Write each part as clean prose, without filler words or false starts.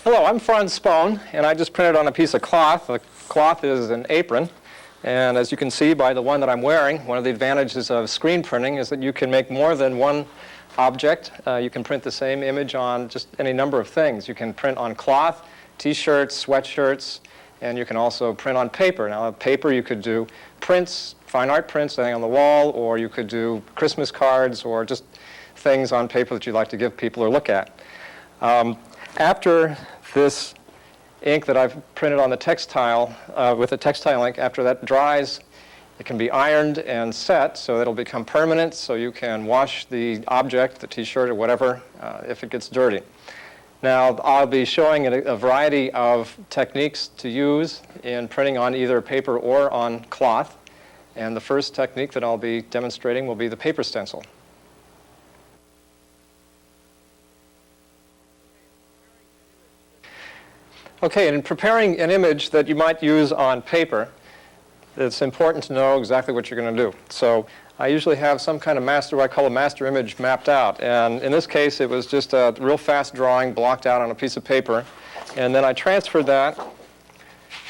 Hello, I'm Franz Spohn, and I just printed on a piece of cloth. The cloth is an apron, and as you can see by the one that I'm wearing, one of the advantages of screen printing is that you can make more than one object. You can print the same image on just any number of things. You can print on cloth, t-shirts, sweatshirts, and you can also print on paper. Now, on paper you could do prints, fine art prints hanging on the wall, or you could do Christmas cards or just things on paper that you'd like to give people or look at. After this ink that I've printed on the textile, with the textile ink, after that dries, it can be ironed and set so it'll become permanent, so you can wash the object, the t-shirt or whatever, if it gets dirty. Now, I'll be showing a variety of techniques to use in printing on either paper or on cloth. And the first technique that I'll be demonstrating will be the paper stencil. Okay, and in preparing an image that you might use on paper, it's important to know exactly what you're going to do. So I usually have some kind of what I call a master image mapped out. And in this case, it was just a real fast drawing blocked out on a piece of paper. And then I transferred that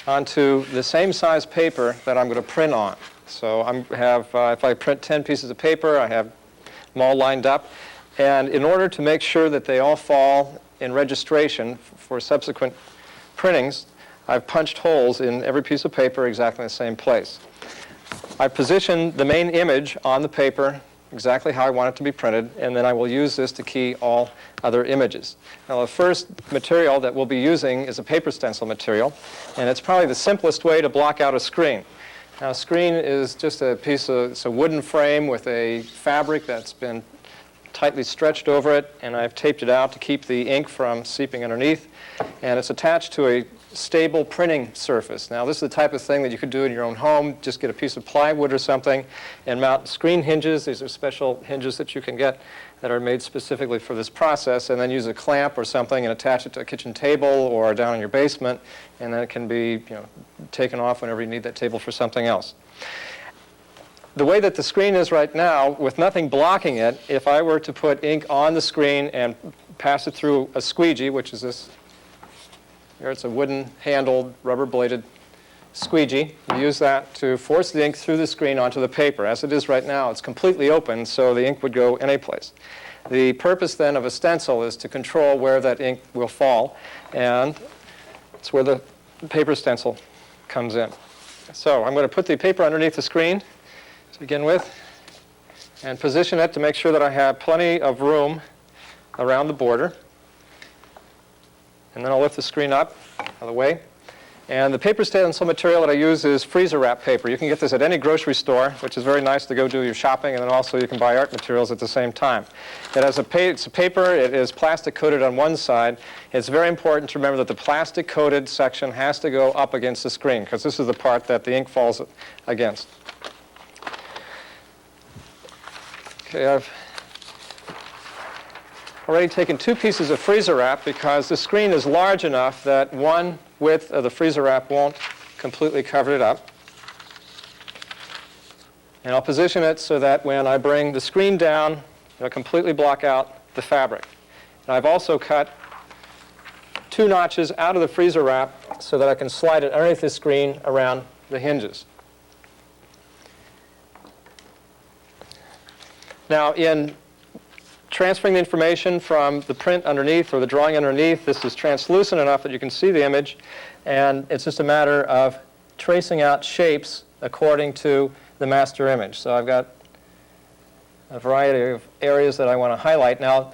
onto the same size paper that I'm going to print on. So if I print 10 pieces of paper, I have them all lined up. And in order to make sure that they all fall in registration for subsequent printings, I've punched holes in every piece of paper exactly in the same place. I've positioned the main image on the paper exactly how I want it to be printed, and then I will use this to key all other images. Now, the first material that we'll be using is a paper stencil material, and it's probably the simplest way to block out a screen. Now, a screen is just it's a wooden frame with a fabric that's been tightly stretched over it, and I've taped it out to keep the ink from seeping underneath, and it's attached to a stable printing surface. Now, this is the type of thing that you could do in your own home. Just get a piece of plywood or something and mount screen hinges. These are special hinges that you can get that are made specifically for this process, and then use a clamp or something and attach it to a kitchen table or down in your basement, and then it can be taken off whenever you need that table for something else. The way that the screen is right now, with nothing blocking it, if I were to put ink on the screen and pass it through a squeegee, which is this, here it's a wooden-handled, rubber-bladed squeegee. You use that to force the ink through the screen onto the paper. As it is right now, it's completely open, so the ink would go any place. The purpose then of a stencil is to control where that ink will fall, and it's where the paper stencil comes in. So I'm going to put the paper underneath the screen to begin with, and position it to make sure that I have plenty of room around the border. And then I'll lift the screen up out of the way. And the paper stencil material that I use is freezer wrap paper. You can get this at any grocery store, which is very nice to go do your shopping, and then also you can buy art materials at the same time. It's a paper. It is plastic coated on one side. It's very important to remember that the plastic coated section has to go up against the screen, because this is the part that the ink falls against. Okay, I've already taken 2 pieces of freezer wrap because the screen is large enough that one width of the freezer wrap won't completely cover it up. And I'll position it so that when I bring the screen down, it'll completely block out the fabric. And I've also cut 2 notches out of the freezer wrap so that I can slide it underneath the screen around the hinges. Now, in transferring the information from the print underneath or the drawing underneath, this is translucent enough that you can see the image, and it's just a matter of tracing out shapes according to the master image. So I've got a variety of areas that I want to highlight. Now,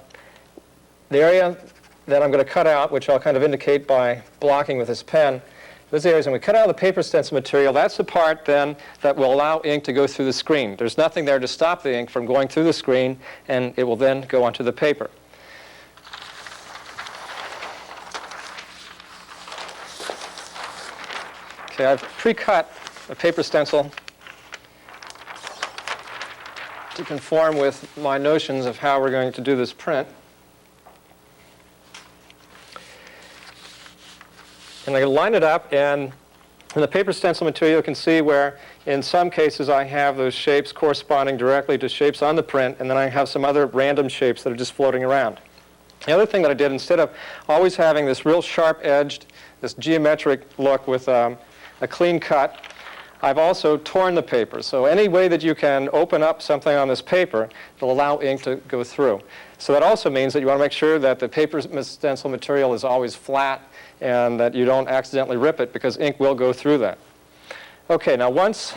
the area that I'm going to cut out, which I'll kind of indicate by blocking with this pen, those areas, when we cut out the paper stencil material, that's the part then that will allow ink to go through the screen. There's nothing there to stop the ink from going through the screen, and it will then go onto the paper. Okay, I've pre-cut a paper stencil to conform with my notions of how we're going to do this print. And I can line it up, and in the paper stencil material you can see where in some cases I have those shapes corresponding directly to shapes on the print, and then I have some other random shapes that are just floating around. The other thing that I did, instead of always having this real sharp-edged, this geometric look with a clean cut, I've also torn the paper. So any way that you can open up something on this paper, it'll allow ink to go through. So that also means that you want to make sure that the paper stencil material is always flat and that you don't accidentally rip it, because ink will go through that. Okay, now once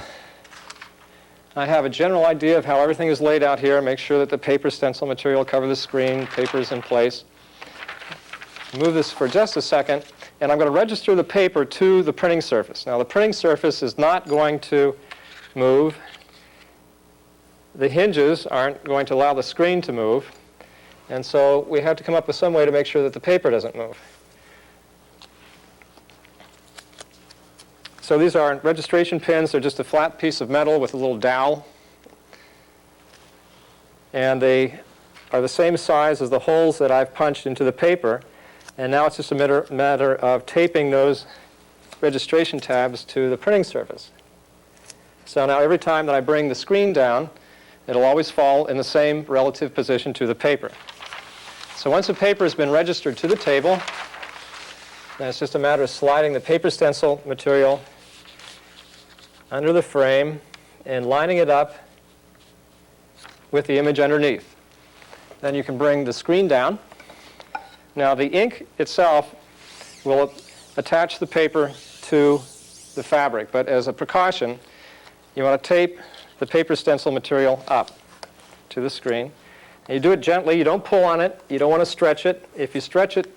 I have a general idea of how everything is laid out here, make sure that the paper stencil material covers the screen, paper is in place. Move this for just a second, and I'm going to register the paper to the printing surface. Now the printing surface is not going to move. The hinges aren't going to allow the screen to move, and so we have to come up with some way to make sure that the paper doesn't move. So these are registration pins. They're just a flat piece of metal with a little dowel. And they are the same size as the holes that I've punched into the paper. And now it's just a matter of taping those registration tabs to the printing surface. So now every time that I bring the screen down, it'll always fall in the same relative position to the paper. So once the paper has been registered to the table, then it's just a matter of sliding the paper stencil material under the frame and lining it up with the image underneath. Then you can bring the screen down. Now the ink itself will attach the paper to the fabric, but as a precaution, you want to tape the paper stencil material up to the screen. And you do it gently. You don't pull on it. You don't want to stretch it. If you stretch it,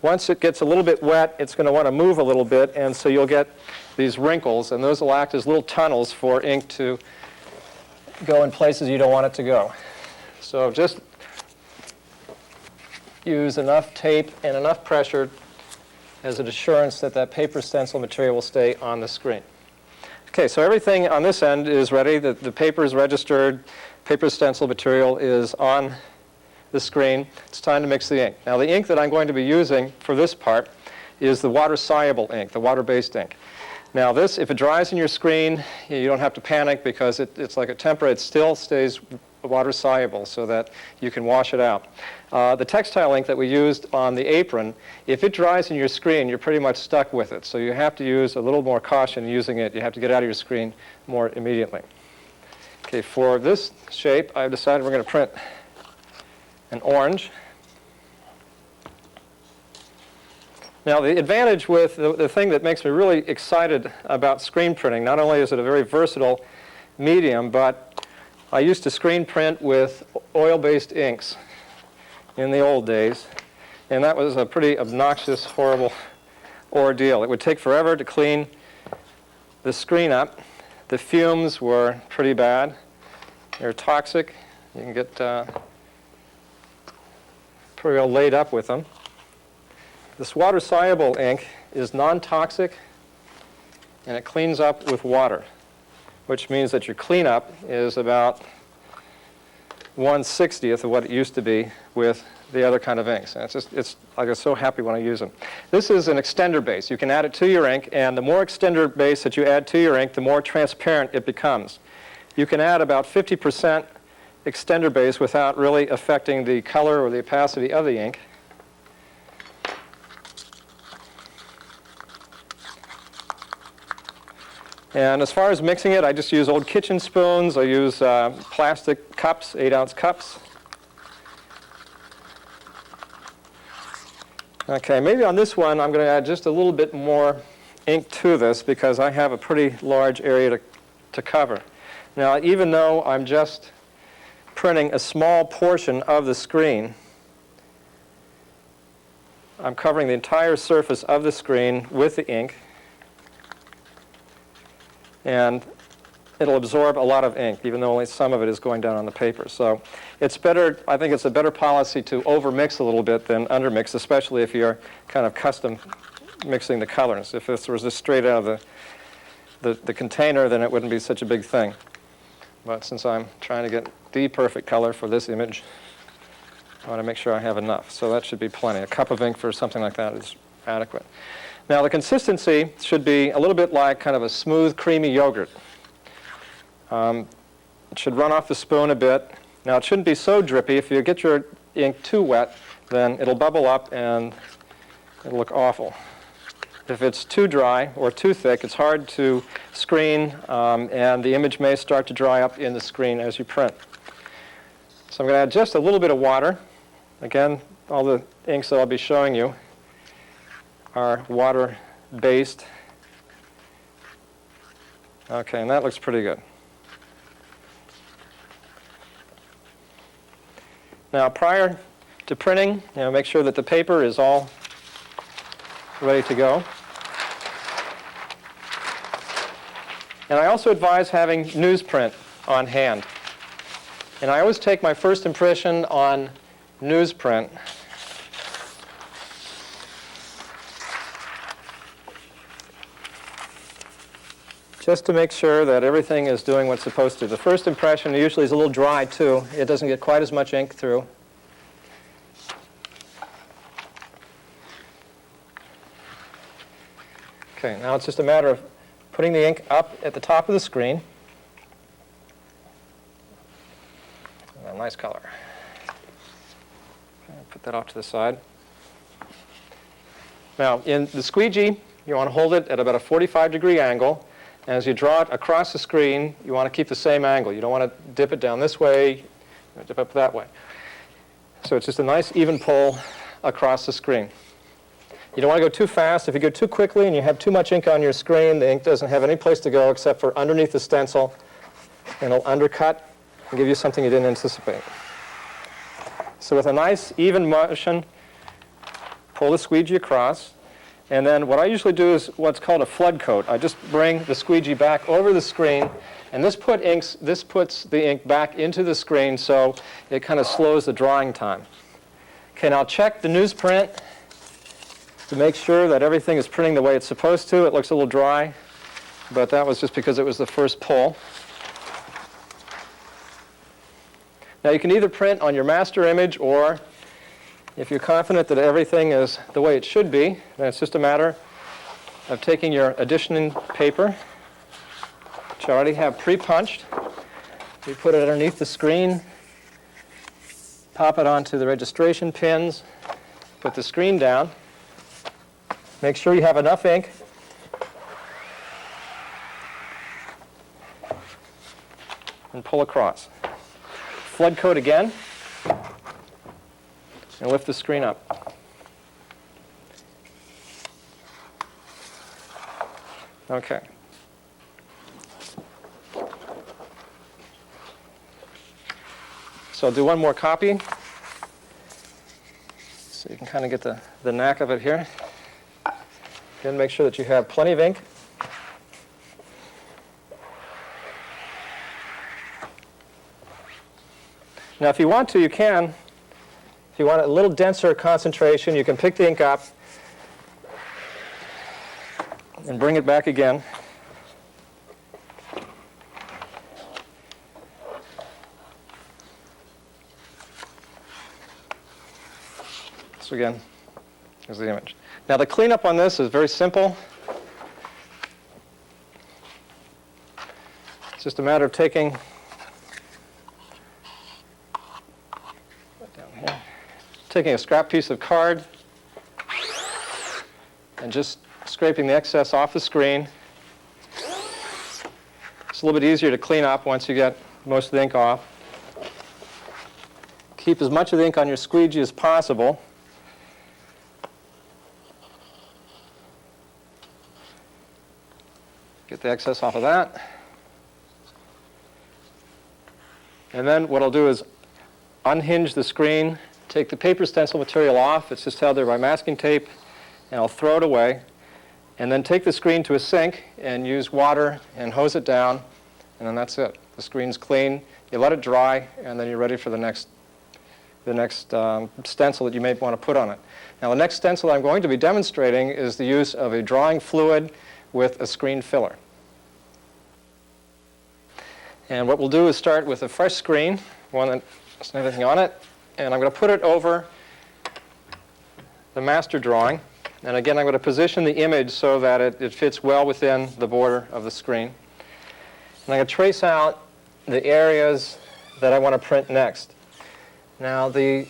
once it gets a little bit wet, it's going to want to move a little bit, and so you'll get these wrinkles, and those will act as little tunnels for ink to go in places you don't want it to go. So just use enough tape and enough pressure as an assurance that that paper stencil material will stay on the screen. Okay, so everything on this end is ready. The paper is registered. Paper stencil material is on the screen. It's time to mix the ink. Now the ink that I'm going to be using for this part is the water-soluble ink, the water-based ink. Now this, if it dries in your screen, you don't have to panic, because it's like a tempera. It still stays water-soluble so that you can wash it out. The textile ink that we used on the apron, if it dries in your screen, you're pretty much stuck with it. So you have to use a little more caution using it. You have to get out of your screen more immediately. Okay, for this shape, I've decided we're going to print an orange. Now the advantage with the thing that makes me really excited about screen printing, not only is it a very versatile medium, but I used to screen print with oil-based inks in the old days, and that was a pretty obnoxious, horrible ordeal. It would take forever to clean the screen up. The fumes were pretty bad. They're toxic. You can get pretty well laid up with them. This water-soluble ink is non-toxic, and it cleans up with water, which means that your cleanup is about 1/60th of what it used to be with the other kind of inks. And it's like, I'm so happy when I use them. This is an extender base. You can add it to your ink, and the more extender base that you add to your ink, the more transparent it becomes. You can add about 50% extender base without really affecting the color or the opacity of the ink. And as far as mixing it, I just use old kitchen spoons. I use plastic cups, 8-ounce cups. Okay, maybe on this one I'm going to add just a little bit more ink to this, because I have a pretty large area to cover. Now, even though I'm just printing a small portion of the screen, I'm covering the entire surface of the screen with the ink, and it'll absorb a lot of ink, even though only some of it is going down on the paper. So it's better, I think it's a better policy to overmix a little bit than undermix, especially if you're kind of custom mixing the colors. If this was just straight out of the container, then it wouldn't be such a big thing. But since I'm trying to get the perfect color for this image, I want to make sure I have enough. So that should be plenty. A cup of ink for something like that is adequate. Now the consistency should be a little bit like kind of a smooth, creamy yogurt. It should run off the spoon a bit. Now it shouldn't be so drippy. If you get your ink too wet, then it'll bubble up and it'll look awful. If it's too dry or too thick, it's hard to screen, and the image may start to dry up in the screen as you print. So I'm going to add just a little bit of water. Again, all the inks that I'll be showing you are water-based. Okay, and that looks pretty good. Now, prior to printing, make sure that the paper is all ready to go. And I also advise having newsprint on hand. And I always take my first impression on newsprint just to make sure that everything is doing what's supposed to. The first impression usually is a little dry, too. It doesn't get quite as much ink through. Okay, now it's just a matter of putting the ink up at the top of the screen. A nice color. Okay, put that off to the side. Now, in the squeegee, you want to hold it at about a 45-degree angle. And as you draw it across the screen, you want to keep the same angle. You don't want to dip it down this way, dip up that way. So it's just a nice even pull across the screen. You don't want to go too fast. If you go too quickly and you have too much ink on your screen, the ink doesn't have any place to go except for underneath the stencil, and it'll undercut and give you something you didn't anticipate. So with a nice even motion, pull the squeegee across. And then what I usually do is what's called a flood coat. I just bring the squeegee back over the screen, and this puts the ink back into the screen, so it kind of slows the drying time. Okay, now check the newsprint to make sure that everything is printing the way it's supposed to. It looks a little dry, but that was just because it was the first pull. Now you can either print on your master image, or if you're confident that everything is the way it should be, then it's just a matter of taking your addition paper, which I already have pre-punched. You put it underneath the screen, pop it onto the registration pins, put the screen down, make sure you have enough ink, and pull across. Flood coat again, and lift the screen up. Okay. So I'll do one more copy, so you can kind of get the knack of it here. Again, make sure that you have plenty of ink. Now, if you want to, you can. If you want a little denser concentration, you can pick the ink up and bring it back again. So again, here's the image. Now, the cleanup on this is very simple. It's just a matter of taking a scrap piece of card and just scraping the excess off the screen. It's a little bit easier to clean up once you get most of the ink off. Keep as much of the ink on your squeegee as possible. Get the excess off of that. And then what I'll do is unhinge the screen, take the paper stencil material off. It's just held there by masking tape, and I'll throw it away. And then take the screen to a sink and use water and hose it down, and then that's it. The screen's clean. You let it dry, and then you're ready for the next stencil that you may want to put on it. Now, the next stencil I'm going to be demonstrating is the use of a drawing fluid with a screen filler. And what we'll do is start with a fresh screen, one that doesn't have anything on it, and I'm going to put it over the master drawing. And again, I'm going to position the image so that it fits well within the border of the screen. And I'm going to trace out the areas that I want to print next. Now, the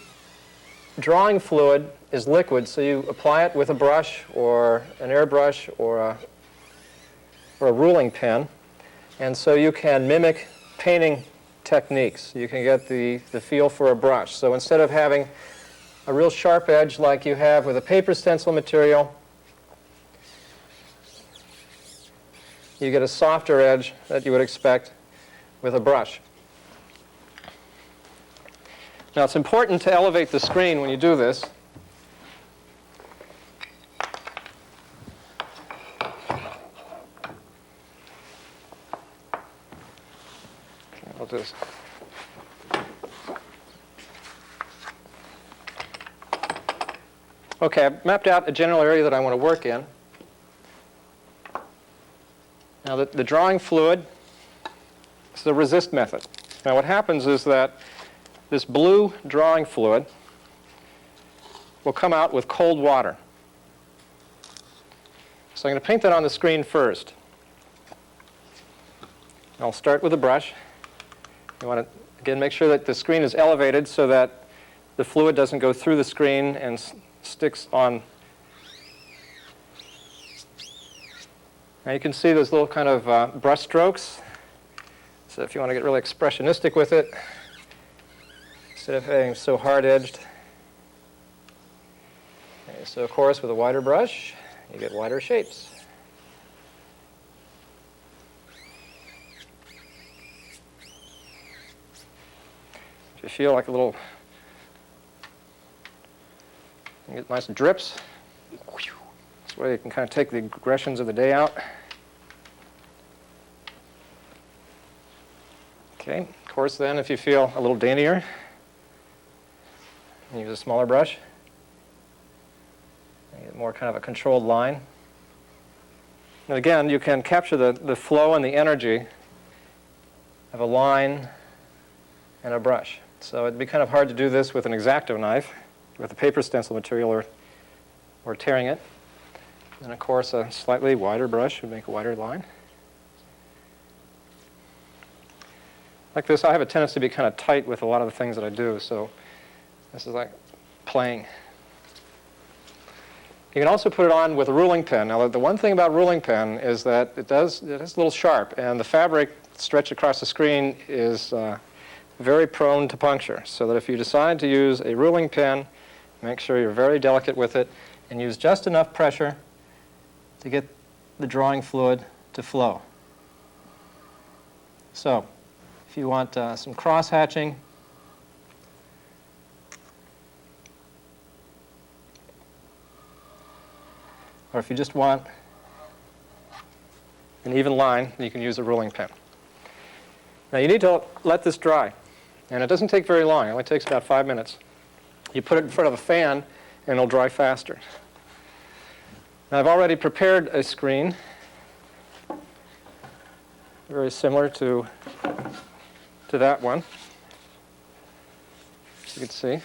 drawing fluid is liquid, so you apply it with a brush or an airbrush or a ruling pen. And so you can mimic painting techniques. You can get the feel for a brush. So instead of having a real sharp edge like you have with a paper stencil material, you get a softer edge that you would expect with a brush. Now it's important to elevate the screen when you do this. I'll just okay, I've mapped out a general area that I want to work in. Now the drawing fluid is the resist method. Now what happens is that this blue drawing fluid will come out with cold water. So I'm going to paint that on the screen first. I'll start with a brush. You want to, again, make sure that the screen is elevated so that the fluid doesn't go through the screen and sticks on. Now you can see those little kind of brush strokes. So if you want to get really expressionistic with it, instead of having so hard-edged. Okay, so of course with a wider brush, you get wider shapes. You feel like a little, you get nice drips. This way you can kind of take the aggressions of the day out. Okay, of course then if you feel a little daintier, use a smaller brush. You get more kind of a controlled line. And again, you can capture the flow and the energy of a line and a brush. So it'd be kind of hard to do this with an X-Acto knife, with a paper stencil material or tearing it. And of course, a slightly wider brush would make a wider line. Like this, I have a tendency to be kind of tight with a lot of the things that I do, so this is like playing. You can also put it on with a ruling pen. Now, the one thing about ruling pen is that it is a little sharp, and the fabric stretched across the screen is very prone to puncture. So that if you decide to use a ruling pen, make sure you're very delicate with it and use just enough pressure to get the drawing fluid to flow. So, if you want some cross-hatching, or if you just want an even line, you can use a ruling pen. Now you need to let this dry, and it doesn't take very long. It only takes about 5 minutes. You put it in front of a fan, and it'll dry faster. Now I've already prepared a screen, very similar to that one, as you can see.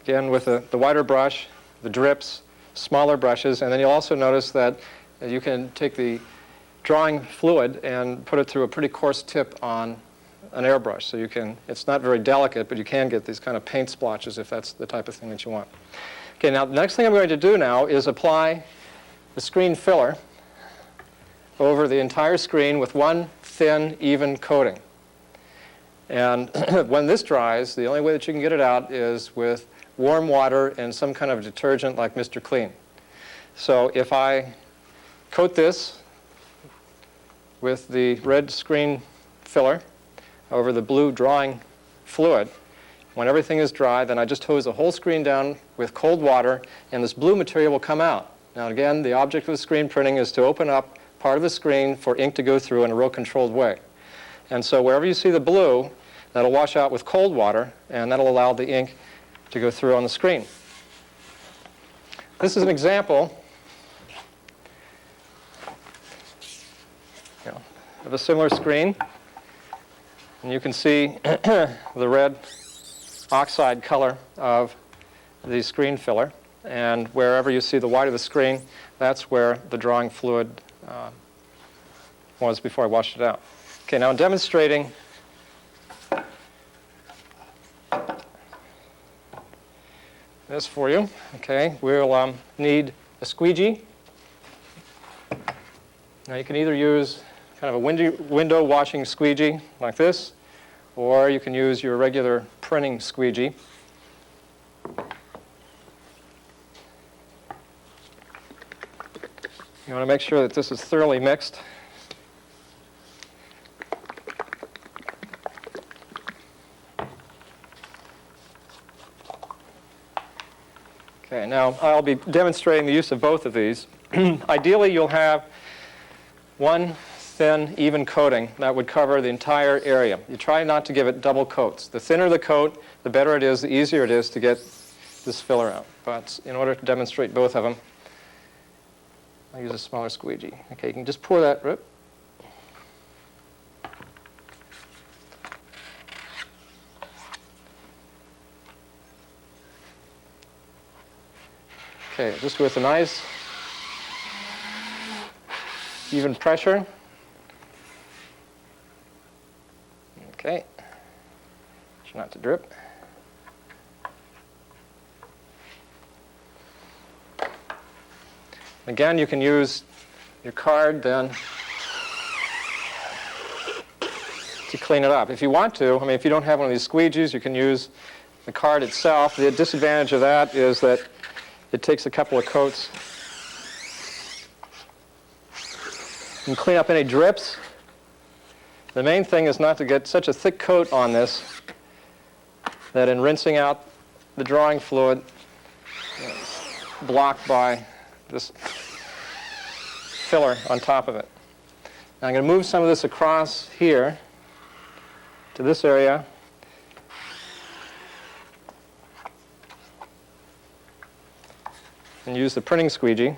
Again, with the wider brush, the drips, smaller brushes, and then you'll also notice that you can take the drawing fluid and put it through a pretty coarse tip on an airbrush. So you can, it's not very delicate, but you can get these kind of paint splotches if that's the type of thing that you want. Okay, now the next thing I'm going to do now is apply the screen filler over the entire screen with one thin, even coating. And when this dries, the only way that you can get it out is with warm water and some kind of detergent like Mr. Clean. So if I coat this with the red screen filler over the blue drawing fluid, when everything is dry, then I just hose the whole screen down with cold water, and this blue material will come out. Now again, the object of the screen printing is to open up part of the screen for ink to go through in a real controlled way. And so wherever you see the blue, that'll wash out with cold water, and that'll allow the ink to go through on the screen. This is an example of a similar screen. And you can see the red oxide color of the screen filler. And wherever you see the white of the screen, that's where the drawing fluid was before I washed it out. Okay, now I'm demonstrating this for you. Okay, we'll need a squeegee. Now you can either use kind of a window washing squeegee like this, or you can use your regular printing squeegee. You want to make sure that this is thoroughly mixed. Okay, now I'll be demonstrating the use of both of these. Ideally, you'll have one thin, even coating that would cover the entire area. You try not to give it double coats. The thinner the coat, the better it is, the easier it is to get this filler out. But in order to demonstrate both of them, I'll use a smaller squeegee. Okay, you can just pour that. Okay, just with a nice even pressure. Okay, try not to drip. Again, you can use your card then to clean it up. If you want to, I mean, if you don't have one of these squeegees, you can use the card itself. The disadvantage of that is that it takes a couple of coats. You can clean up any drips. The main thing is not to get such a thick coat on this that in rinsing out the drawing fluid, it's blocked by this filler on top of it. Now I'm going to move some of this across here to this area. And use the printing squeegee.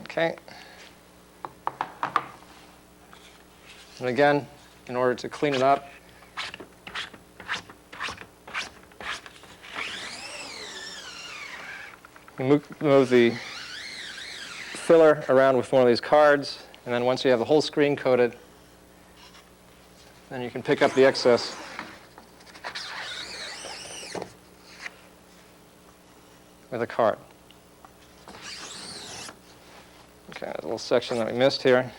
Okay. And again, in order to clean it up, you move the filler around with one of these cards, and then once you have the whole screen coated, then you can pick up the excess with a card. Okay, there's a little section that we missed here.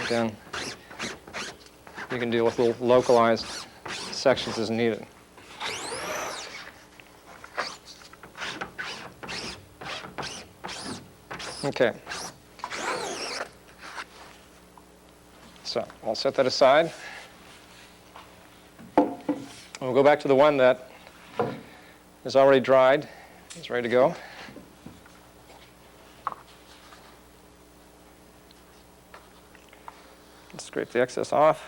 Again, you can deal with little localized sections as needed. Okay. So I'll set that aside. We'll go back to the one that is already dried. It's ready to go. Scrape the excess off.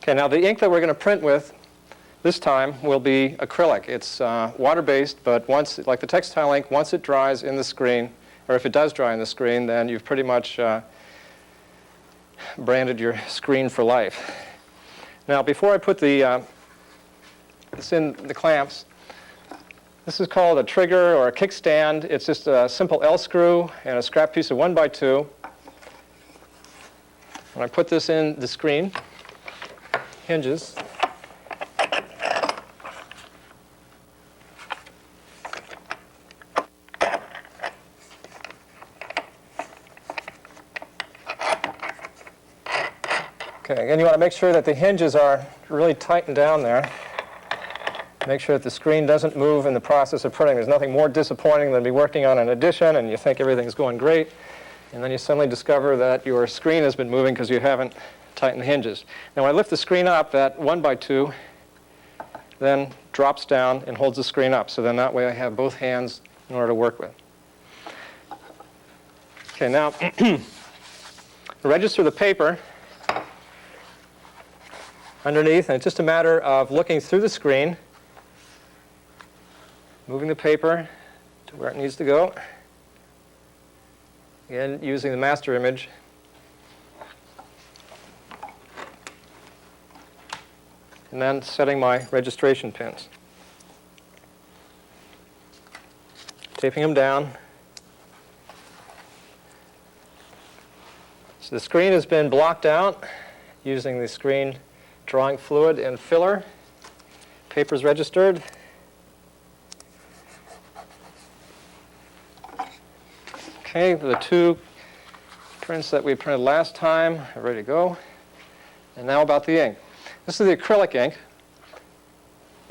Okay, now the ink that we're going to print with this time will be acrylic. It's water-based, but once, like the textile ink, once it dries in the screen, or if it does dry in the screen, then you've pretty much branded your screen for life. Now, before I put this in the clamps, this is called a trigger or a kickstand. It's just a simple L screw and a scrap piece of 1x2. When I put this in the screen, hinges. Okay, again, you want to make sure that the hinges are really tightened down there. Make sure that the screen doesn't move in the process of printing. There's nothing more disappointing than be working on an edition and you think everything's going great, and then you suddenly discover that your screen has been moving because you haven't tightened the hinges. Now, when I lift the screen up, that 1x2 then drops down and holds the screen up. So then that way I have both hands in order to work with. Okay, now register the paper underneath, and it's just a matter of looking through the screen, moving the paper to where it needs to go. Again, using the master image. And then setting my registration pins. Taping them down. So the screen has been blocked out using the screen drawing fluid and filler. Paper's registered. Okay, the two prints that we printed last time are ready to go. And now about the ink. This is the acrylic ink.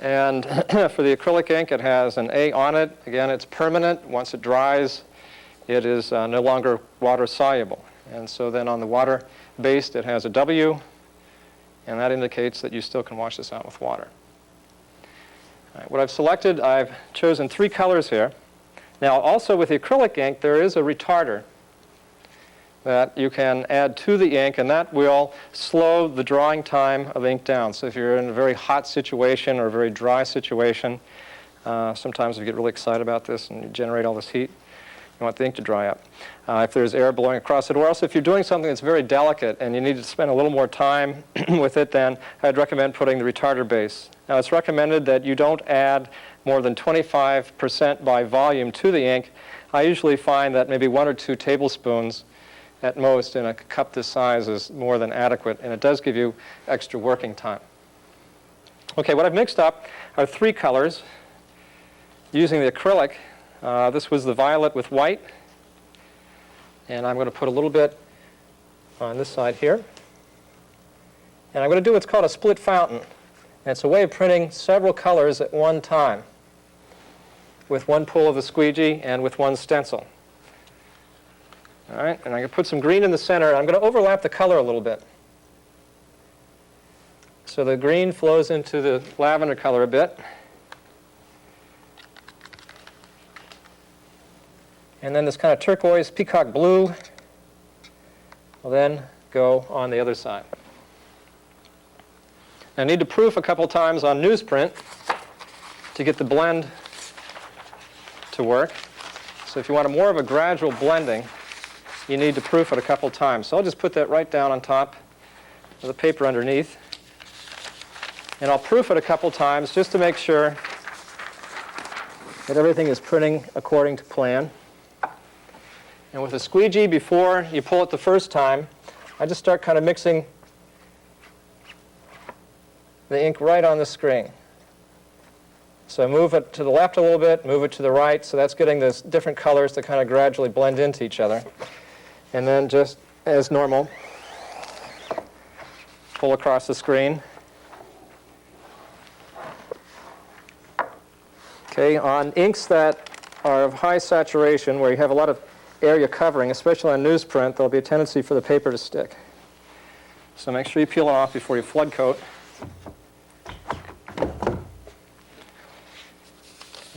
And for the acrylic ink, it has an A on it. Again, it's permanent. Once it dries, it is no longer water soluble. And so then on the water-based, it has a W. And that indicates that you still can wash this out with water. All right, what I've selected, I've chosen 3 colors here. Now, also with the acrylic ink, there is a retarder that you can add to the ink, and that will slow the drying time of ink down. So if you're in a very hot situation or a very dry situation, sometimes you get really excited about this and you generate all this heat, you want the ink to dry up. If there's air blowing across it, or else if you're doing something that's very delicate and you need to spend a little more time with it, then I'd recommend putting the retarder base. Now, it's recommended that you don't add more than 25% by volume to the ink. I usually find that maybe 1 or 2 tablespoons at most in a cup this size is more than adequate, and it does give you extra working time. Okay, what I've mixed up are 3 colors using the acrylic. This was the violet with white, and I'm going to put a little bit on this side here. And I'm going to do what's called a split fountain. And it's a way of printing several colors at one time with one pull of the squeegee and with one stencil. All right, and I'm going to put some green in the center. I'm going to overlap the color a little bit. So the green flows into the lavender color a bit. And then this kind of turquoise peacock blue will then go on the other side. I need to proof a couple times on newsprint to get the blend to work. So if you want more of a gradual blending, you need to proof it a couple times. So I'll just put that right down on top of the paper underneath. And I'll proof it a couple times just to make sure that everything is printing according to plan. And with a squeegee, before you pull it the first time, I just start kind of mixing the ink right on the screen. So move it to the left a little bit, move it to the right, so that's getting those different colors to kind of gradually blend into each other. And then just as normal, pull across the screen. Okay, on inks that are of high saturation, where you have a lot of area covering, especially on newsprint, there'll be a tendency for the paper to stick. So make sure you peel it off before you flood coat.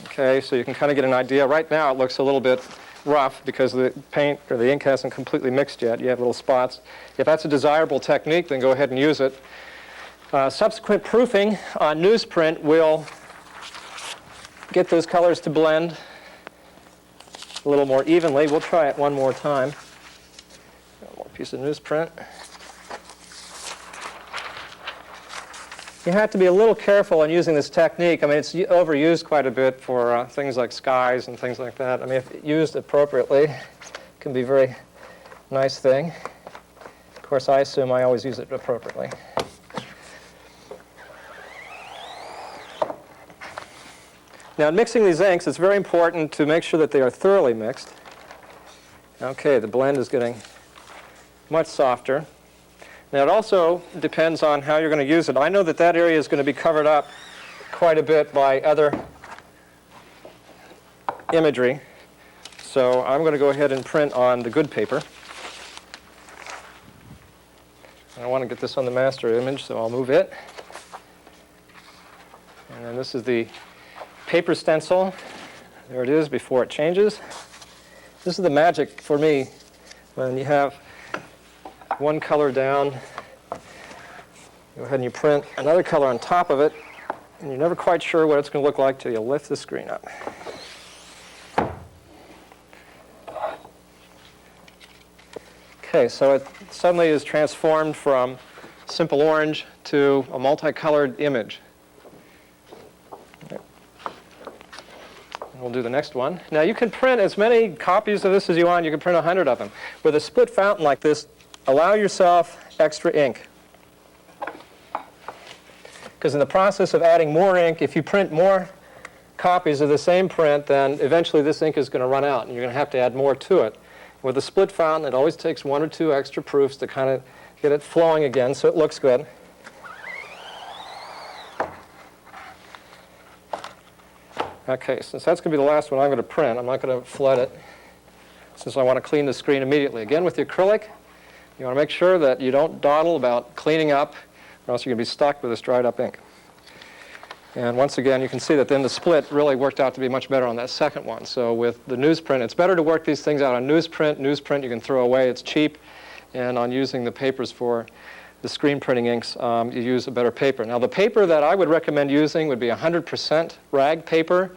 Okay, so you can kind of get an idea. Right now it looks a little bit rough because the paint or the ink hasn't completely mixed yet. You have little spots. If that's a desirable technique, then go ahead and use it. Subsequent proofing on newsprint will get those colors to blend a little more evenly. We'll try it one more time. One more piece of newsprint. You have to be a little careful in using this technique. I mean, it's overused quite a bit for things like skies and things like that. I mean, if used appropriately, it can be a very nice thing. Of course, I assume I always use it appropriately. Now, in mixing these inks, it's very important to make sure that they are thoroughly mixed. Okay, the blend is getting much softer. Now, it also depends on how you're going to use it. I know that that area is going to be covered up quite a bit by other imagery. So I'm going to go ahead and print on the good paper. I want to get this on the master image, so I'll move it. And then this is the paper stencil. There it is before it changes. This is the magic for me when you have one color down, go ahead and you print another color on top of it, and you're never quite sure what it's going to look like till you lift the screen up. Okay, so it suddenly is transformed from simple orange to a multicolored image. We'll do the next one. Now you can print as many copies of this as you want. You can print 100 of them. With a split fountain like this, allow yourself extra ink. Because in the process of adding more ink, if you print more copies of the same print, then eventually this ink is going to run out, and you're going to have to add more to it. With a split fountain, it always takes 1 or 2 extra proofs to kind of get it flowing again so it looks good. Okay, since that's going to be the last one I'm going to print, I'm not going to flood it since I want to clean the screen immediately. Again, with the acrylic, you want to make sure that you don't dawdle about cleaning up, or else you're going to be stuck with this dried up ink. And once again, you can see that then the split really worked out to be much better on that second one. So with the newsprint, it's better to work these things out on newsprint. Newsprint you can throw away, it's cheap. And on using the papers for the screen printing inks, you use a better paper. Now the paper that I would recommend using would be 100% rag paper.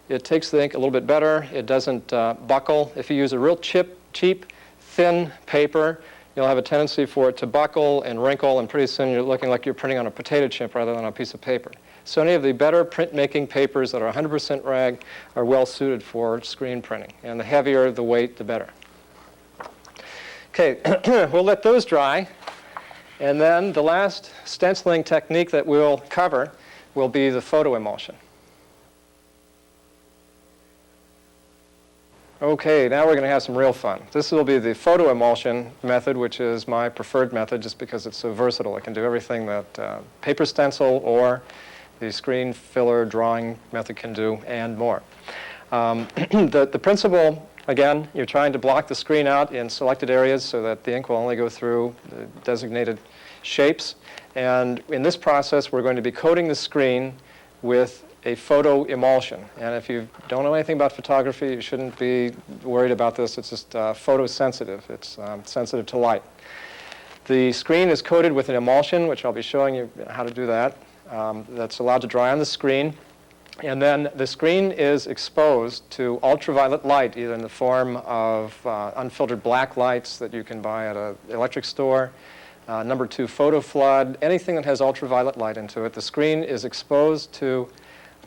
It takes the ink a little bit better. It doesn't buckle. If you use a real cheap, thin paper, you'll have a tendency for it to buckle and wrinkle, and pretty soon you're looking like you're printing on a potato chip rather than on a piece of paper. So any of the better printmaking papers that are 100% rag are well suited for screen printing. And the heavier the weight, the better. Okay, we'll let those dry. And then the last stenciling technique that we'll cover will be the photo emulsion. Okay, now we're going to have some real fun. This will be the photo emulsion method, which is my preferred method just because it's so versatile. It can do everything that paper stencil or the screen filler drawing method can do, and more. The principle, again, you're trying to block the screen out in selected areas so that the ink will only go through the designated shapes. And in this process, we're going to be coating the screen with a photo emulsion. And if you don't know anything about photography, you shouldn't be worried about this. It's just photosensitive. It's sensitive to light. The screen is coated with an emulsion, which I'll be showing you how to do that. That's allowed to dry on the screen. And then the screen is exposed to ultraviolet light, either in the form of unfiltered black lights that you can buy at an electric store, number 2 photo flood, anything that has ultraviolet light into it. The screen is exposed to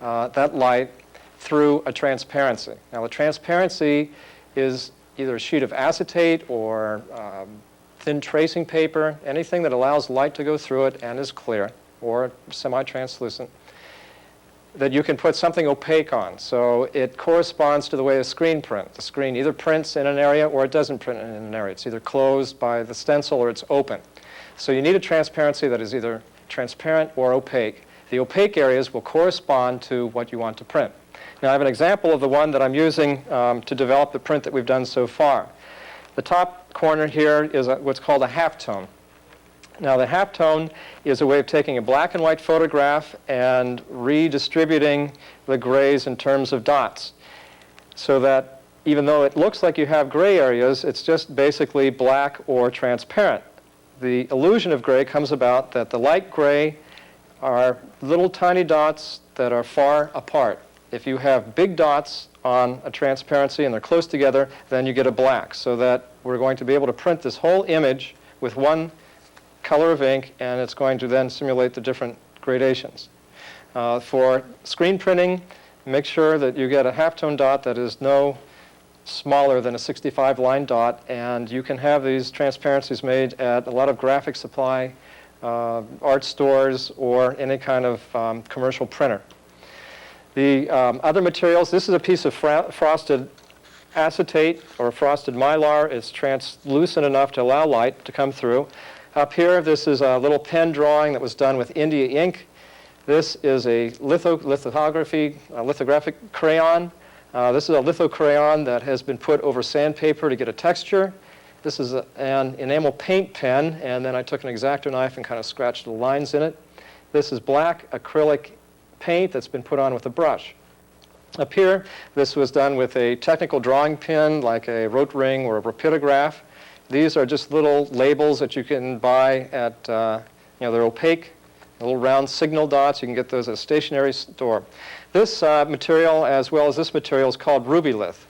that light through a transparency. Now the transparency is either a sheet of acetate or thin tracing paper, anything that allows light to go through it and is clear, or semi-translucent, that you can put something opaque on. So it corresponds to the way a screen prints. The screen either prints in an area or it doesn't print in an area. It's either closed by the stencil or it's open. So you need a transparency that is either transparent or opaque. The opaque areas will correspond to what you want to print. Now I have an example of the one that I'm using to develop the print that we've done so far. The top corner here is what's called a halftone. Now the halftone is a way of taking a black and white photograph and redistributing the grays in terms of dots, so that even though it looks like you have gray areas, it's just basically black or transparent. The illusion of gray comes about that the light gray are little tiny dots that are far apart. If you have big dots on a transparency and they're close together, then you get a black, so that we're going to be able to print this whole image with one color of ink, and it's going to then simulate the different gradations. For screen printing, make sure that you get a halftone dot that is no smaller than a 65-line dot, and you can have these transparencies made at a lot of graphic supply, art stores, or any kind of commercial printer. The other materials, this is a piece of frosted acetate or frosted mylar. It's translucent enough to allow light to come through. Up here, this is a little pen drawing that was done with India ink. This is a lithographic crayon. This is a litho crayon that has been put over sandpaper to get a texture. This is an enamel paint pen, and then I took an X-Acto knife and kind of scratched the lines in it. This is black acrylic paint that's been put on with a brush. Up here, this was done with a technical drawing pen like a rote ring or a rapidograph. These are just little labels that you can buy at, they're opaque, little round signal dots. You can get those at a stationery store. This material, as well as this material, is called Rubylith.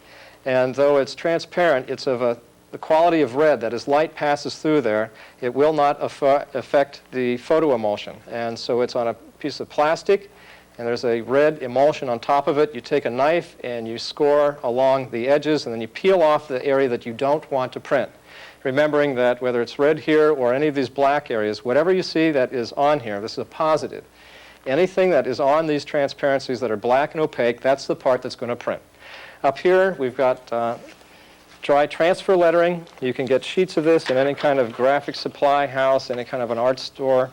And though it's transparent, it's of a the quality of red, that as light passes through there, it will not affect the photo emulsion. And so it's on a piece of plastic, and there's a red emulsion on top of it. You take a knife and you score along the edges, and then you peel off the area that you don't want to print. Remembering that whether it's red here or any of these black areas, whatever you see that is on here, this is a positive. Anything that is on these transparencies that are black and opaque, that's the part that's going to print. Up here, we've got dry transfer lettering. You can get sheets of this in any kind of graphic supply house, any kind of an art store.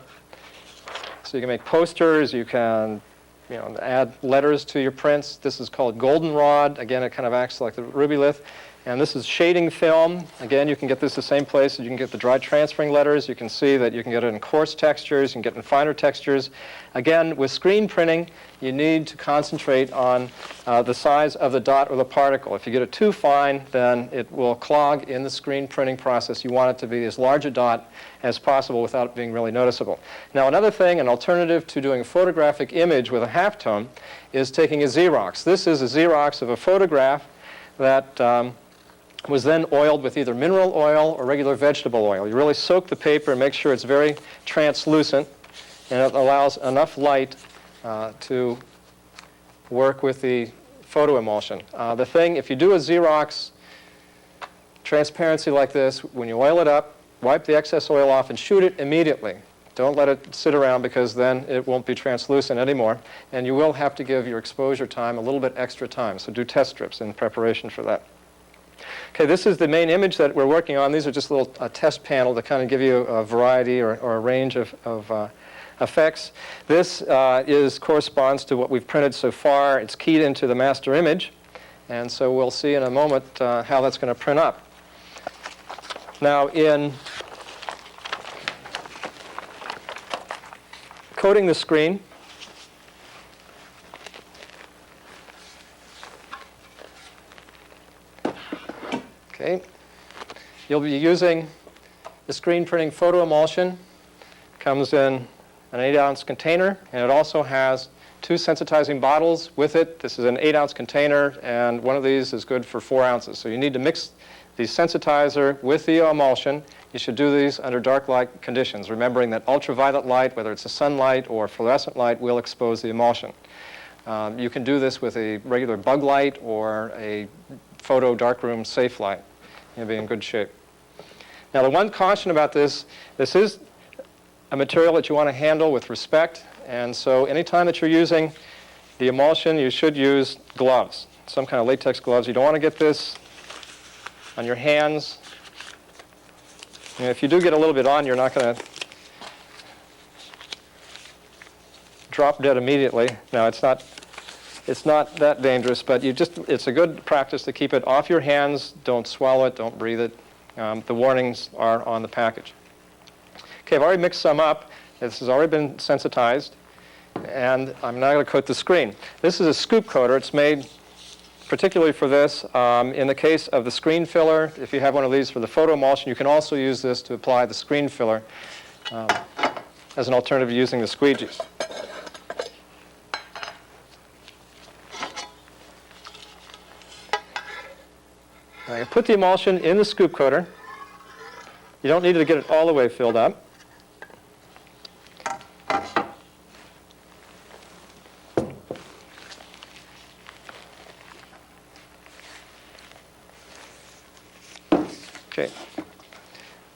So you can make posters, you can add letters to your prints. This is called goldenrod. Again, it kind of acts like the rubylith. And this is shading film. Again, you can get this the same place that you can get the dry transferring letters. You can see that you can get it in coarse textures, you can get it in finer textures. Again, with screen printing, you need to concentrate on the size of the dot or the particle. If you get it too fine, then it will clog in the screen printing process. You want it to be as large a dot as possible without it being really noticeable. Now, another thing, an alternative to doing a photographic image with a halftone is taking a Xerox. This is a Xerox of a photograph that was then oiled with either mineral oil or regular vegetable oil. You really soak the paper and make sure it's very translucent, and it allows enough light to work with the photo emulsion. The thing, if you do a Xerox transparency like this, when you oil it up, wipe the excess oil off and shoot it immediately. Don't let it sit around, because then it won't be translucent anymore, and you will have to give your exposure time a little bit extra time. So do test strips in preparation for that. Okay, this is the main image that we're working on. These are just a little test panel to kind of give you a variety or a range of effects. This corresponds to what we've printed so far. It's keyed into the master image, and so we'll see in a moment how that's going to print up. Now, in coating the screen, okay, you'll be using the screen printing photo emulsion. Comes in an 8-ounce container, and it also has 2 sensitizing bottles with it. This is an 8-ounce container, and one of these is good for 4 ounces. So you need to mix the sensitizer with the emulsion. You should do these under dark light conditions, remembering that ultraviolet light, whether it's a sunlight or fluorescent light, will expose the emulsion. You can do this with a regular bug light or a photo darkroom safe light. You'll be in good shape. Now, the one caution about this is a material that you want to handle with respect, and so anytime that you're using the emulsion, you should use gloves, some kind of latex gloves. You don't want to get this on your hands. And if you do get a little bit on, you're not going to drop dead immediately. Now, it's not that dangerous, but it's a good practice to keep it off your hands. Don't swallow it, don't breathe it. The warnings are on the package. Okay, I've already mixed some up. This has already been sensitized, and I'm now going to coat the screen. This is a scoop coater. It's made particularly for this. In the case of the screen filler, if you have one of these for the photo emulsion, you can also use this to apply the screen filler as an alternative to using the squeegees. Now you put the emulsion in the scoop coater. You don't need to get it all the way filled up. Okay.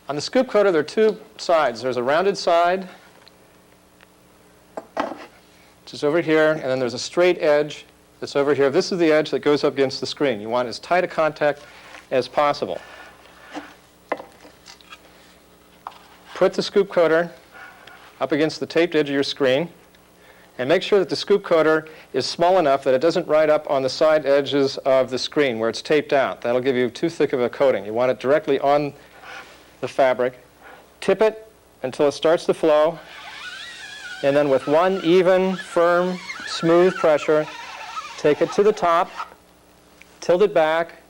On the scoop coater, there are 2 sides. There's a rounded side, which is over here, and then there's a straight edge that's over here. This is the edge that goes up against the screen. You want as tight a contact as possible. Put the scoop coater up against the taped edge of your screen, and make sure that the scoop coater is small enough that it doesn't ride up on the side edges of the screen where it's taped out. That'll give you too thick of a coating. You want it directly on the fabric. Tip it until it starts to flow, and then with one even, firm, smooth pressure, take it to the top, tilt it back,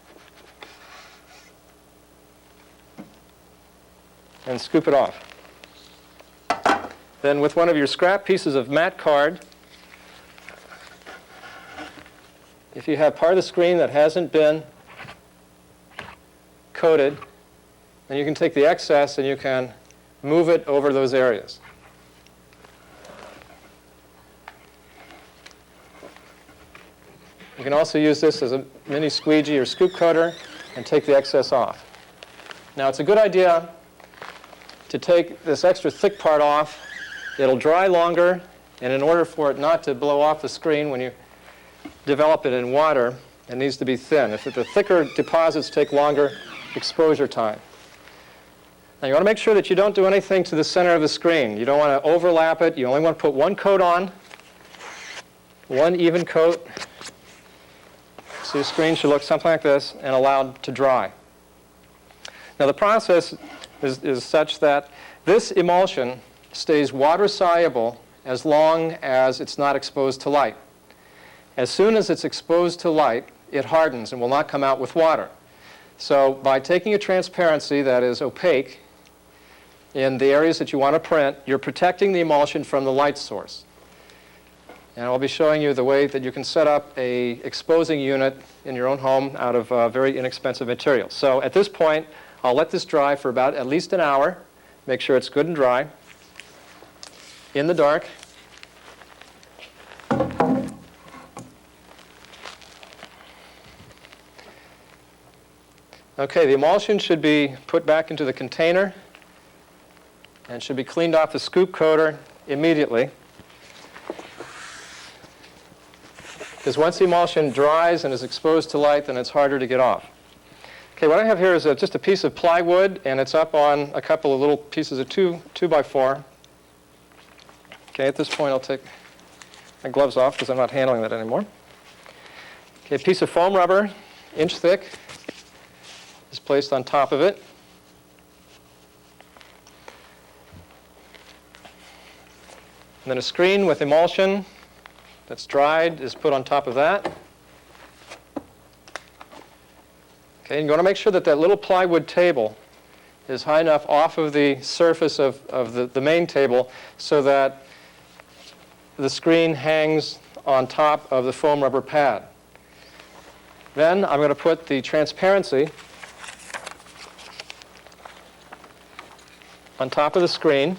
and scoop it off. Then with one of your scrap pieces of matte card, if you have part of the screen that hasn't been coated, then you can take the excess and you can move it over those areas. You can also use this as a mini squeegee or scoop coater and take the excess off. Now, it's a good idea to take this extra thick part off. It'll dry longer, and in order for it not to blow off the screen when you develop it in water, it needs to be thin. If the thicker deposits take longer exposure time. Now, you want to make sure that you don't do anything to the center of the screen. You don't want to overlap it. You only want to put one coat on, one even coat. So your screen should look something like this and allowed to dry. Now, the process is such that this emulsion stays water soluble as long as it's not exposed to light. As soon as it's exposed to light, it hardens and will not come out with water. So by taking a transparency that is opaque in the areas that you want to print, you're protecting the emulsion from the light source. And I'll be showing you the way that you can set up a exposing unit in your own home out of very inexpensive materials. So at this point, I'll let this dry for about at least an hour. Make sure it's good and dry in the dark. Okay, the emulsion should be put back into the container and should be cleaned off the scoop coater immediately. Because once the emulsion dries and is exposed to light, then it's harder to get off. Okay, what I have here is just a piece of plywood, and it's up on a couple of little pieces of 2x4. Okay, at this point I'll take my gloves off because I'm not handling that anymore. Okay, a piece of foam rubber, inch thick, is placed on top of it. And then a screen with emulsion that's dried is put on top of that. Okay, and you want to make sure that that little plywood table is high enough off of the surface of the main table so that the screen hangs on top of the foam rubber pad. Then I'm going to put the transparency on top of the screen.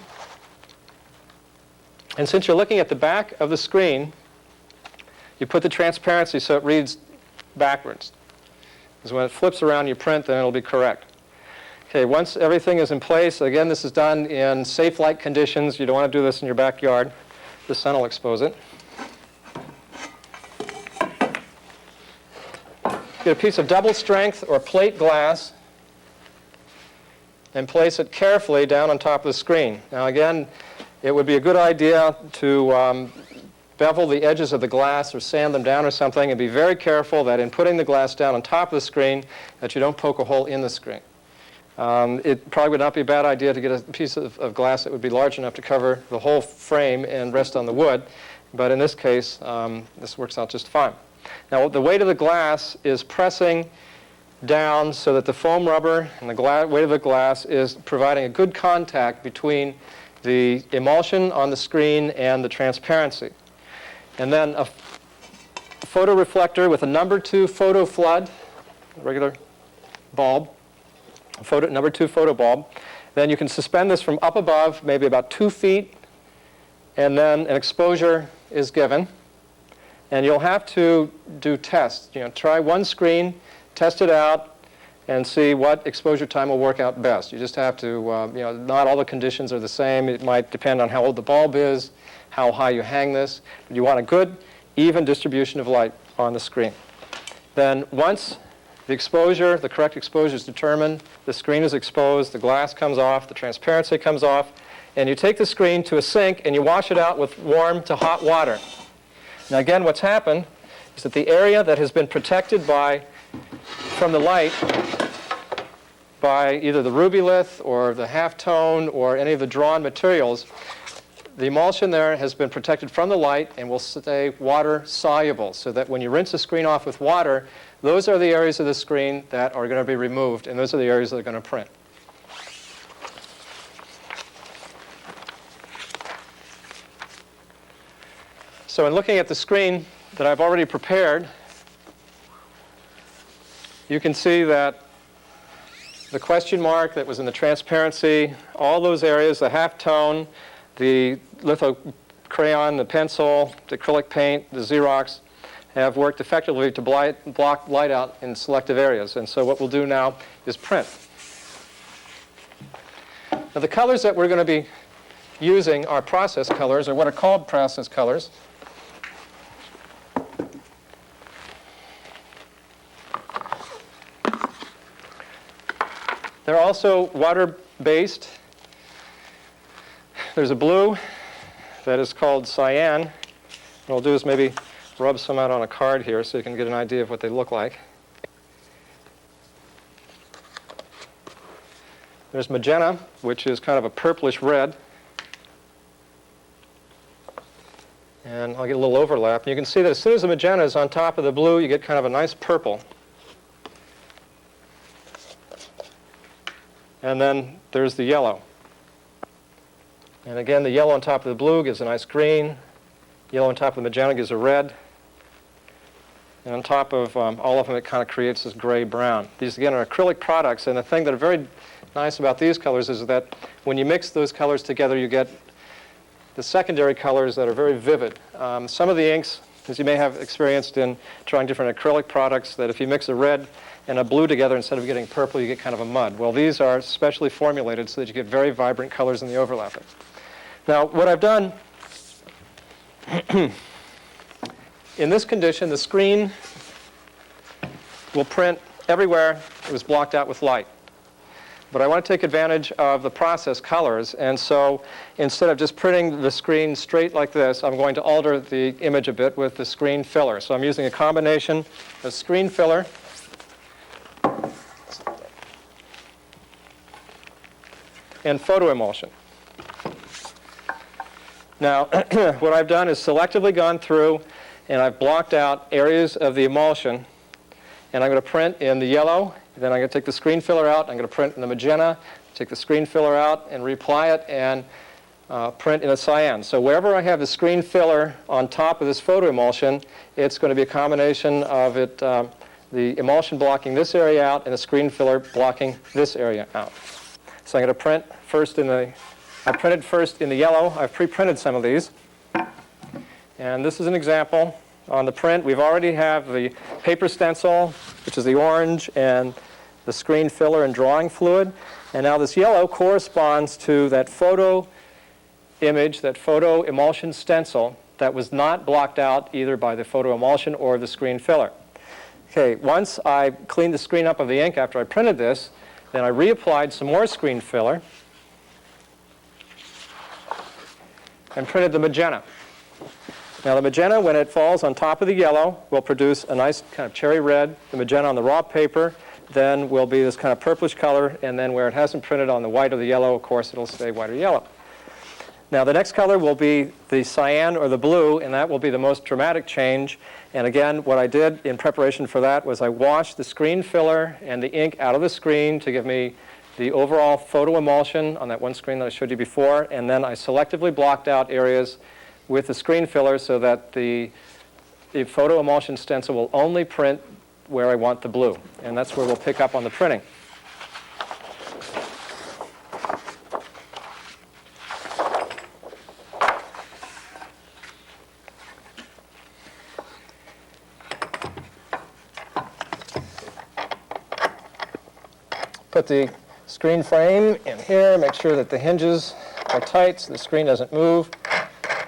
And since you're looking at the back of the screen, you put the transparency so it reads backwards. Because when it flips around you print, then it'll be correct. Okay, once everything is in place, again, this is done in safe light conditions. You don't want to do this in your backyard. The sun will expose it. Get a piece of double strength or plate glass and place it carefully down on top of the screen. Now again, it would be a good idea to bevel the edges of the glass or sand them down or something, and be very careful that in putting the glass down on top of the screen that you don't poke a hole in the screen. It probably would not be a bad idea to get a piece of glass that would be large enough to cover the whole frame and rest on the wood, but in this case, this works out just fine. Now, the weight of the glass is pressing down so that the foam rubber and the weight of the glass is providing a good contact between the emulsion on the screen and the transparency. And then a photoreflector with a number 2 photo flood, a regular bulb, number 2 photo bulb. Then you can suspend this from up above, maybe about 2 feet, and then an exposure is given. And you'll have to do tests. Try one screen, test it out, and see what exposure time will work out best. You just have to, not all the conditions are the same. It might depend on how old the bulb is, how high you hang this. You want a good, even distribution of light on the screen. Then once the correct exposure is determined, the screen is exposed, the glass comes off, the transparency comes off, and you take the screen to a sink and you wash it out with warm to hot water. Now again, what's happened is that the area that has been protected from the light by either the rubylith or the halftone or any of the drawn materials, the emulsion there has been protected from the light and will stay water soluble, so that when you rinse the screen off with water, those are the areas of the screen that are going to be removed, and those are the areas that are going to print. So in looking at the screen that I've already prepared, you can see that the question mark that was in the transparency, all those areas, the halftone, the litho crayon, the pencil, the acrylic paint, the Xerox, have worked effectively to block light out in selective areas. And so what we'll do now is print. Now the colors that we're going to be using are process colors, or what are called process colors. They're also water-based. There's a blue that is called cyan. What I'll do is maybe rub some out on a card here so you can get an idea of what they look like. There's magenta, which is kind of a purplish red. And I'll get a little overlap. And you can see that as soon as the magenta is on top of the blue, you get kind of a nice purple. And then there's the yellow. And again, the yellow on top of the blue gives a nice green. Yellow on top of the magenta gives a red. And on top of all of them, it kind of creates this gray-brown. These, again, are acrylic products. And the thing that are very nice about these colors is that when you mix those colors together, you get the secondary colors that are very vivid. Some of the inks, as you may have experienced in trying different acrylic products, that if you mix a red and a blue together, instead of getting purple, you get kind of a mud. Well, these are specially formulated so that you get very vibrant colors in the overlapping. Now, what I've done, in this condition, the screen will print everywhere it was blocked out with light. But I want to take advantage of the process colors, and so instead of just printing the screen straight like this, I'm going to alter the image a bit with the screen filler. So I'm using a combination of screen filler and photo emulsion. Now, what I've done is selectively gone through and I've blocked out areas of the emulsion, and I'm going to print in the yellow. Then I'm going to take the screen filler out. I'm going to print in the magenta, take the screen filler out, and reapply it, and print in a cyan. So wherever I have the screen filler on top of this photo emulsion, it's going to be a combination of it, the emulsion blocking this area out and the screen filler blocking this area out. So I'm going to print first in the, I printed first in the yellow. I've pre-printed some of these. And this is an example. On the print, we've already have the paper stencil, which is the orange, and the screen filler and drawing fluid. And now this yellow corresponds to that photo image, that photo emulsion stencil that was not blocked out either by the photo emulsion or the screen filler. Okay, once I cleaned the screen up of the ink after I printed this, then I reapplied some more screen filler and printed the magenta. Now the magenta, when it falls on top of the yellow, will produce a nice kind of cherry red. The magenta on the raw paper then will be this kind of purplish color, and then where it hasn't printed on the white or the yellow, of course, it'll stay white or yellow. Now the next color will be the cyan or the blue, and that will be the most dramatic change. And again, what I did in preparation for that was I washed the screen filler and the ink out of the screen to give me the overall photo emulsion on that one screen that I showed you before, and then I selectively blocked out areas with the screen filler so that the photo emulsion stencil will only print where I want the blue. And that's where we'll pick up on the printing. Put the screen frame in here, make sure that the hinges are tight so the screen doesn't move.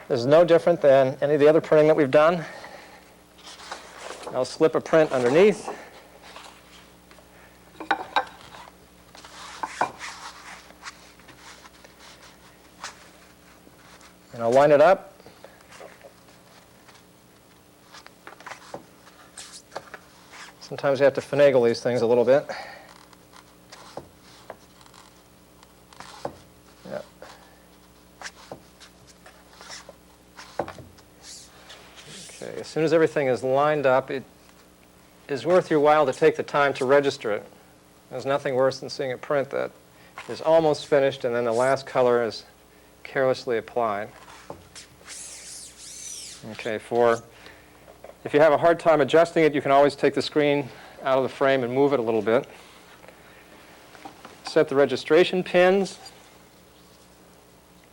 This is no different than any of the other printing that we've done. I'll slip a print underneath. And I'll line it up. Sometimes you have to finagle these things a little bit. As soon as everything is lined up, it is worth your while to take the time to register it. There's nothing worse than seeing a print that is almost finished and then the last color is carelessly applied. Okay, if you have a hard time adjusting it, you can always take the screen out of the frame and move it a little bit. set the registration pins.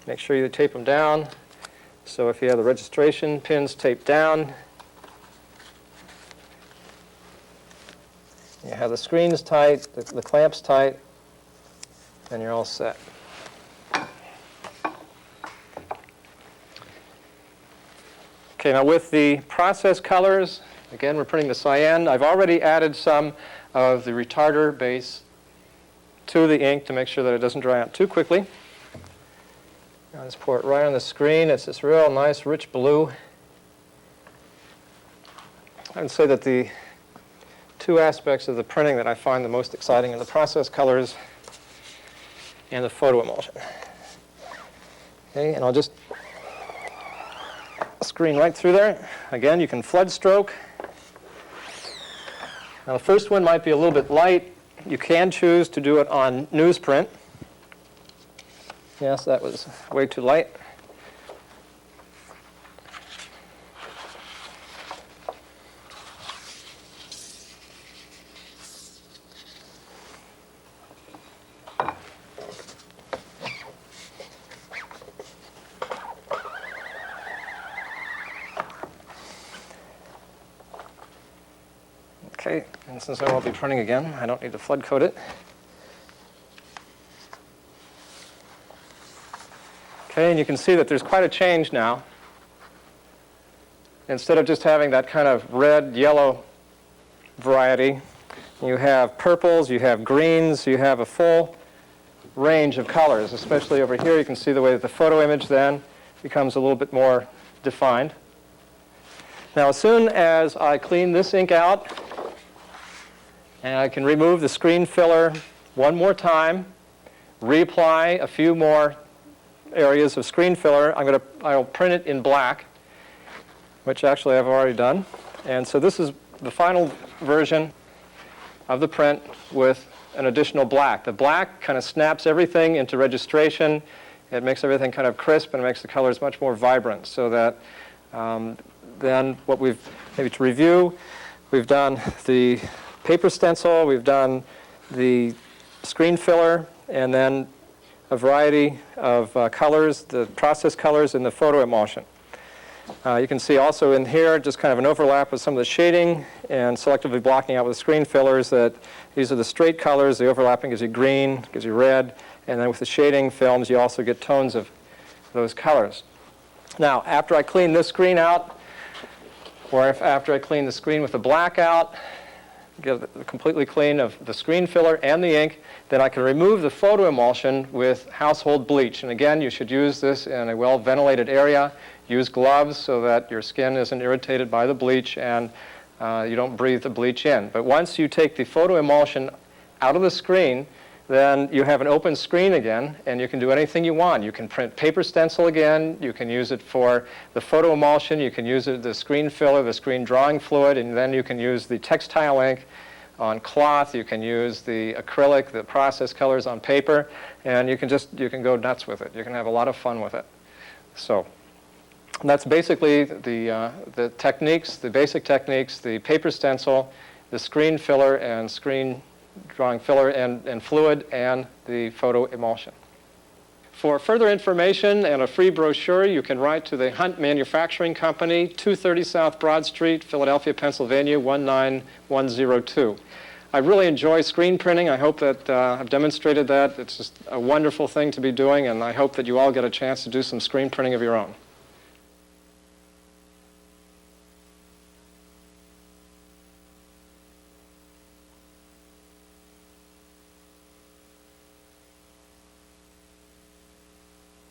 Make sure you tape them down. So if you have the registration pins taped down, you have the screens tight, the clamps tight, and you're all set. Okay, now with the process colors, again, we're printing the cyan. I've already added some of the retarder base to the ink to make sure that it doesn't dry out too quickly. I'll just pour it right on the screen. It's this real nice, rich blue. I would say that the two aspects of the printing that I find the most exciting are the process colors and the photo emulsion. Okay, and I'll just screen right through there. Again, you can flood stroke. Now, the first one might be a little bit light. You can choose to do it on newsprint. Yes, that was way too light. Okay, and since I won't be printing again, I don't need to flood coat it. Okay, and you can see that there's quite a change now. Instead of just having that kind of red, yellow variety, you have purples, you have greens, you have a full range of colors. Especially over here, you can see the way that the photo image then becomes a little bit more defined. Now, as soon as I clean this ink out, and I can remove the screen filler one more time, reapply a few more areas of screen filler, I'll print it in black, which actually I've already done. And so this is the final version of the print with an additional black. The black kind of snaps everything into registration. It makes everything kind of crisp and makes the colors much more vibrant, so that then what we've, maybe to review, we've done the paper stencil, we've done the screen filler, and then a variety of colors, the process colors and the photo emulsion. You can see also in here just kind of an overlap with some of the shading and selectively blocking out with the screen fillers that these are the straight colors. The overlapping gives you green, gives you red, and then with the shading films you also get tones of those colors. Now, after I clean this screen out, or after I clean the screen with the black out, get it completely clean of the screen filler and the ink, then I can remove the photo emulsion with household bleach. And again, you should use this in a well-ventilated area. Use gloves so that your skin isn't irritated by the bleach and you don't breathe the bleach in. But once you take the photo emulsion out of the screen, then you have an open screen again, and you can do anything you want. You can print paper stencil again. You can use it for the photo emulsion. You can use it the screen filler, the screen drawing fluid, and then you can use the textile ink on cloth. You can use the acrylic, the process colors on paper, and you can go nuts with it. You can have a lot of fun with it. So that's basically the techniques, the basic techniques, the paper stencil, the screen filler and screen drawing filler and fluid, and the photo emulsion. For further information and a free brochure, you can write to the Hunt Manufacturing Company, 230 South Broad Street, Philadelphia, Pennsylvania, 19102. I really enjoy screen printing. I hope that I've demonstrated that. It's just a wonderful thing to be doing, and I hope that you all get a chance to do some screen printing of your own.